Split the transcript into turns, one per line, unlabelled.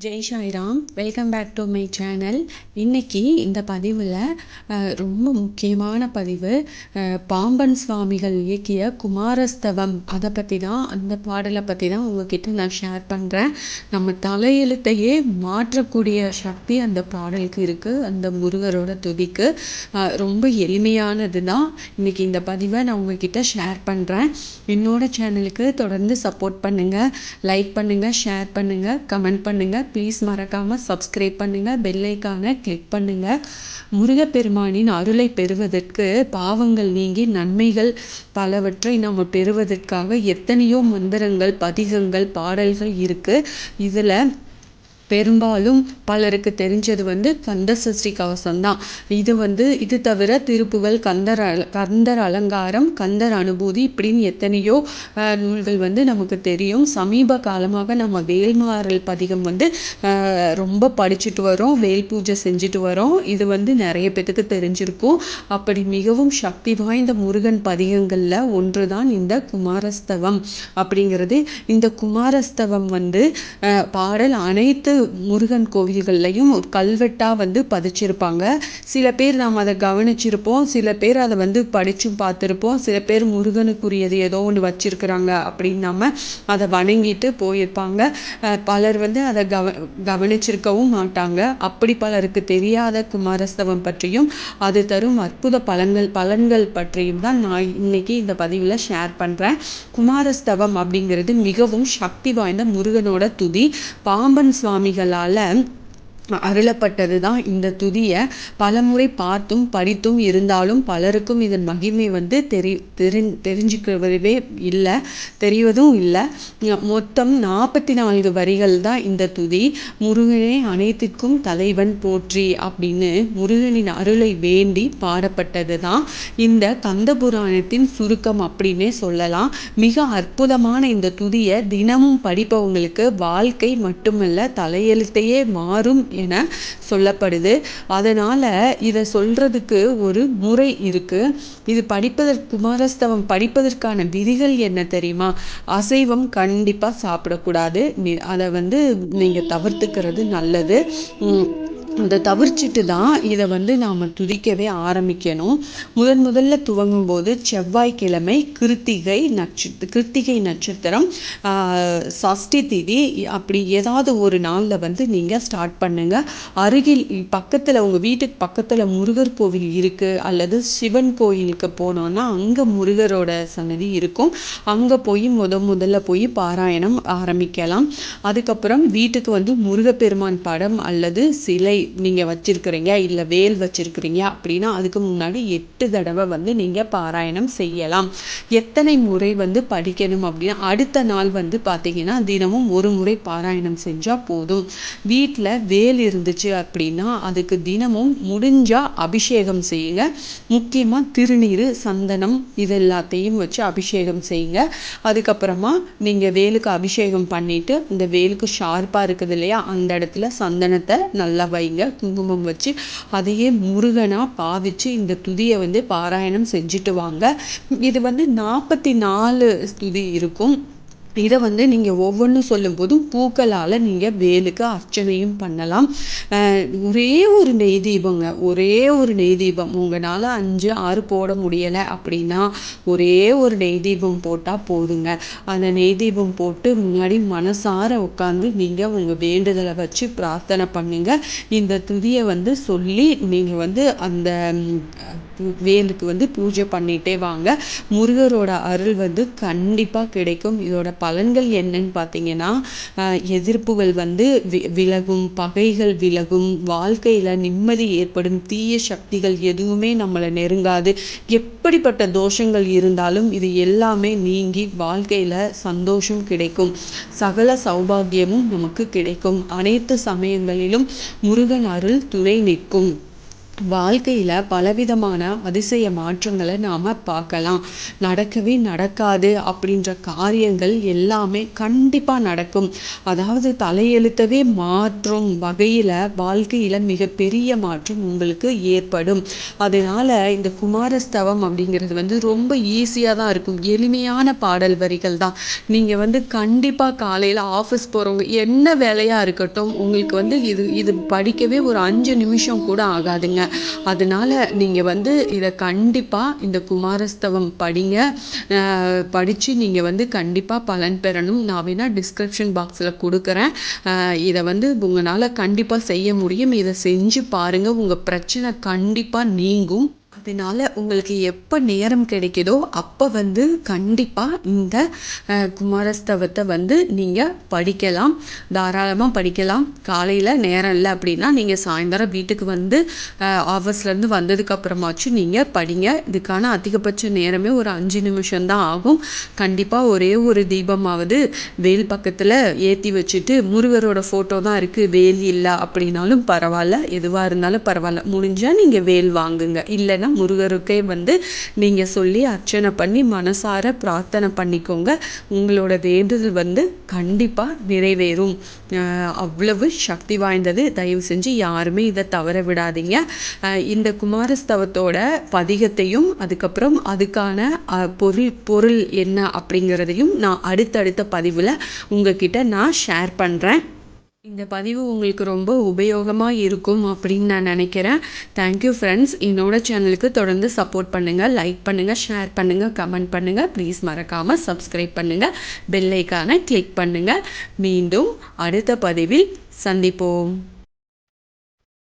Jai Sairam. Welcome back to my channel. இன்னைக்கு இந்த பதிவில் ரொம்ப முக்கியமான பதிவு. பாம்பன் சுவாமிகள் இயக்கிய குமாரஸ்தவம், அதை பற்றி தான், அந்த பாடலை பற்றி தான் உங்ககிட்ட நான் ஷேர் பண்ணுறேன். நம்ம தலையெழுத்தையே மாற்றக்கூடிய சக்தி அந்த பாடலுக்கு இருக்குது, அந்த முருகரோட துதிக்கு. ரொம்ப எளிமையானது தான். இன்னைக்கு இந்த பதிவை நான் உங்ககிட்ட ஷேர் பண்ணுறேன். என்னோட சேனலுக்கு தொடர்ந்து சப்போர்ட் பண்ணுங்கள், லைக் பண்ணுங்கள், ஷேர் பண்ணுங்கள், கமெண்ட் பண்ணுங்கள். ப்ளீஸ் மறக்காமல் சப்ஸ்கிரைப் பண்ணுங்கள், பெல் ஐக்கானை கிளிக் பண்ணுங்கள். முருகப்பெருமானின் அருளை பெறுவதற்கு, பாவங்கள் நீங்கி நன்மைகள் பலவற்றை நம்ம பெறுவதற்காக எத்தனையோ மந்திரங்கள், பதிகங்கள், பாடல்கள் இருக்குது. இதில் பெரும்பாலும் பலருக்கு தெரிஞ்சது கந்த சஷ்டி கவசம் தான். இது தவிர திருப்புகழ், கந்தர் அலங்காரம், கந்தர் அனுபூதி, இப்படின்னு எத்தனையோ நூல்கள் நமக்கு தெரியும். சமீப காலமாக நம்ம வேல்மாறல் பதிகம் ரொம்ப படிச்சுட்டு வரோம், வேல் பூஜை செஞ்சுட்டு வரோம். இது நிறைய பேத்துக்கு தெரிஞ்சிருக்கும். அப்படி மிகவும் சக்தி வாய்ந்த முருகன் பதிகங்களில் ஒன்று தான் இந்த குமாரஸ்தவம் அப்படிங்கிறது. இந்த குமாரஸ்தவம் பாடல் அனைத்து முருகன் கோவில்கள்லையும் ஒரு கல்வெட்டாக பதிச்சிருப்பாங்க. சில பேர் நாம் அதை கவனிச்சிருப்போம், சில பேர் அதை படிச்சும் பார்த்துருப்போம். சில பேர் முருகனுக்குரியது ஏதோ ஒன்று வச்சிருக்கிறாங்க அப்படின்னு நம்ம அதை வணங்கிட்டு போயிருப்பாங்க. பலர் அதை கவனிச்சிருக்கவும் மாட்டாங்க. அப்படி பலருக்கு தெரியாத குமாரஸ்தவம் பற்றியும் அது தரும் அற்புத பலன்கள் பற்றியும் தான் நான் இன்னைக்கு இந்த பதிவில் ஷேர் பண்ணுறேன். குமாரஸ்தவம் அப்படிங்கிறது மிகவும் சக்தி வாய்ந்த முருகனோட துதி. பாம்பன் சுவாமிகளால் அருளப்பட்டது தான் இந்த துதியை. பலமுறை பார்த்தும் படித்தும் இருந்தாலும் பலருக்கும் இதன் மகிமை தெரிஞ்சுக்கிறதே இல்லை, தெரிவதும் இல்லை. மொத்தம் 44 வரிகள் தான் இந்த துதி. முருகனே அனைத்திற்கும் தலைவன் போற்றி அப்படின்னு முருகனின் அருளை வேண்டி பாடப்பட்டது தான் இந்த கந்த புராணத்தின் சுருக்கம் அப்படின்னே சொல்லலாம். மிக அற்புதமான இந்த துதியை தினமும் படிப்பவங்களுக்கு வாழ்க்கை மட்டுமல்ல, தலையெழுத்தையே மாறும் என சொல்லப்படுது. அதனால இதை சொல்றதுக்கு ஒரு முறை இருக்கு. இது குமாரஸ்தவம் படிப்பதற்கான விதிகள் என்ன தெரியுமா? அசைவம் கண்டிப்பா சாப்பிடக்கூடாது. அதை நீங்க தவிர்த்துக்கிறது நல்லது. அதை தவிர்த்துட்டு தான் இதை நாம் துதிக்கவே ஆரம்பிக்கணும். முதல்ல துவங்கும் போது செவ்வாய்க்கிழமை, கிருத்திகை நட்சத்திரம், சஷ்டி திதி, அப்படி ஏதாவது ஒரு நாளில் நீங்கள் ஸ்டார்ட் பண்ணுங்க. பக்கத்தில், உங்கள் வீட்டுக்கு பக்கத்தில் முருகர் கோவில் இருக்குது அல்லது சிவன் கோயிலுக்கு போனோன்னா அங்கே முருகரோட சன்னதி இருக்கும். அங்கே போய் முதல்ல போய் பாராயணம் ஆரம்பிக்கலாம். அதுக்கப்புறம் வீட்டுக்கு முருகப்பெருமான் படம் அல்லது சிலை நீங்கள் வச்சிருக்கிறீங்க, இல்லை வேல் வச்சிருக்கிறீங்க அப்படின்னா அதுக்கு முன்னாடி 8 தடவை நீங்கள் பாராயணம் செய்யலாம். எத்தனை முறை படிக்கணும் அப்படின்னா, அடுத்த நாள் பார்த்தீங்கன்னா தினமும் ஒரு முறை பாராயணம் செஞ்சால் போதும். வீட்டில் வேல் இருந்துச்சு அப்படின்னா அதுக்கு தினமும் முடிஞ்சா அபிஷேகம் செய்யுங்க. முக்கியமாக திருநீர், சந்தனம் இது எல்லாத்தையும் வச்சு அபிஷேகம் செய்யுங்க. அதுக்கப்புறமா நீங்கள் வேலுக்கு அபிஷேகம் பண்ணிட்டு இந்த வேலுக்கு ஷார்ப்பாக இருக்குது இல்லையா, அந்த இடத்துல சந்தனத்தை நல்லா வைங்க, குங்குமம் வச்சு அதையே முருகனா பாவிச்சு இந்த துதியை பாராயணம் செஞ்சுட்டு வாங்க. இது 44 துதி இருக்கும். இதை நீங்கள் ஒவ்வொன்றும் சொல்லும் போதும் பூக்களால் நீங்கள் வேலுக்கு அர்ச்சனையும் பண்ணலாம். ஒரே ஒரு நெய் தீபம் உங்களால் 5, 6 போட முடியலை அப்படின்னா ஒரே ஒரு நெய் தீபம் போட்டால் போதுங்க. அந்த நெய் தீபம் போட்டு முன்னாடி மனசார உட்காந்து நீங்கள் உங்கள் வேண்டுதலை வச்சு பிரார்த்தனை பண்ணுங்க. இந்த துதியை சொல்லி நீங்கள் அந்த வேலுக்கு பூஜை பண்ணிட்டே வாங்க. முருகரோட அருள் கண்டிப்பாக கிடைக்கும். இதோட பலன்கள் என்னன்னு பார்த்தீங்கன்னா, எதிர்ப்புகள் விலகும், பகைகள் விலகும், வாழ்க்கையில் நிம்மதி ஏற்படும், தீய சக்திகள் எதுவுமே நம்மளை நெருங்காது. எப்படிப்பட்ட தோஷங்கள் இருந்தாலும் இது எல்லாமே நீங்கி வாழ்க்கையில் சந்தோஷம் கிடைக்கும், சகல சௌபாகியமும் நமக்கு கிடைக்கும். அனைத்து சமயங்களிலும் முருகன் அருள் துணை நிற்கும். வாழ்க்கையில பலவிதமான அதிசய மாற்றங்களை நாம பார்க்கலாம். நடக்கவே நடக்காது அப்படின்ற காரியங்கள் எல்லாமே கண்டிப்பா நடக்கும். அதாவது தலையெழுத்தவே மாற்றும் வகையில வாழ்க்கையில மிகப்பெரிய மாற்றம் உங்களுக்கு ஏற்படும். அதனால இந்த குமாரஸ்தவம் அப்படிங்கிறது ரொம்ப ஈஸியா தான் இருக்கும். எளிமையான பாடல் வரிகள் தான். நீங்க கண்டிப்பா காலையில ஆஃபீஸ் போறவங்க என்ன வேலையா இருக்கட்டும், உங்களுக்கு இது இது படிக்கவே ஒரு 5 நிமிஷம் கூட ஆகாதுங்க. அதனால நீங்க இத கண்டிப்பா இந்த குமாரஸ்தவம் படிங்க. படிச்சு நீங்க கண்டிப்பா பலன் பெறணும். நான் வேணா டிஸ்கிரிப்ஷன் பாக்ஸ்ல கொடுக்குறேன். இத உங்களால கண்டிப்பா செய்ய முடியும். இத செஞ்சு பாருங்க. உங்க பிரச்சனை கண்டிப்பா நீங்கும். அதனால உங்களுக்கு எப்ப நேரம் கிடைக்குதோ அப்ப கண்டிப்பா இந்த குமாரஸ்தவத்தை நீங்க படிக்கலாம். தாராளமா படிக்கலாம். காலையில நேரம் இல்லை அப்படின்னா நீங்க சாயந்தரம் வீட்டுக்கு ஆஃபீஸ்ல இருந்து வந்ததுக்கு அப்புறமாச்சும் நீங்க படிங்க. இதுக்கான அதிகபட்ச நேரமே ஒரு 5 நிமிஷம் தான் ஆகும். கண்டிப்பா ஒரே ஒரு தீபமாவது வேல் பக்கத்துல ஏத்தி வச்சுட்டு, முருகரோட போட்டோ தான் இருக்கு, வேல் இல்ல அப்படின்னாலும் பரவாயில்ல, எதுவா இருந்தாலும் பரவாயில்ல, முடிஞ்சா நீங்க வேல் வாங்குங்க. இல்லைன்னா முருகருக்கே நீங்க சொல்லி அர்ச்சனை பண்ணி மனசார பிரார்த்தனை பண்ணிக்கோங்க. உங்களோட வேண்டுதல் கண்டிப்பா நிறைவேறும். அவ்வளவு சக்தி வாய்ந்தது. தயவு செஞ்சு யாருமே இதை தவற விடாதீங்க. இந்த குமாரஸ்தவத்தோட பதிகத்தையும் அதுக்கப்புறம் அதுக்கான பொருள் என்ன அப்படிங்கிறதையும் நான் அடுத்தடுத்த பதிவில் உங்ககிட்ட நான் ஷேர் பண்ணுறேன். இந்த பதிவு உங்களுக்கு ரொம்ப உபயோகமாக இருக்கும் அப்படின்னு நான் நினைக்கிறேன். Thank you friends. என்னோட சேனலுக்கு தொடர்ந்து சப்போர்ட் பண்ணுங்கள். லைக் பண்ணுங்கள், ஷேர் பண்ணுங்கள், கமெண்ட் பண்ணுங்கள். ப்ளீஸ் மறக்காமல் சப்ஸ்கிரைப் பண்ணுங்கள். பெல் ஐக்கானை கிளிக் பண்ணுங்கள். மீண்டும் அடுத்த பதிவில் சந்திப்போம்.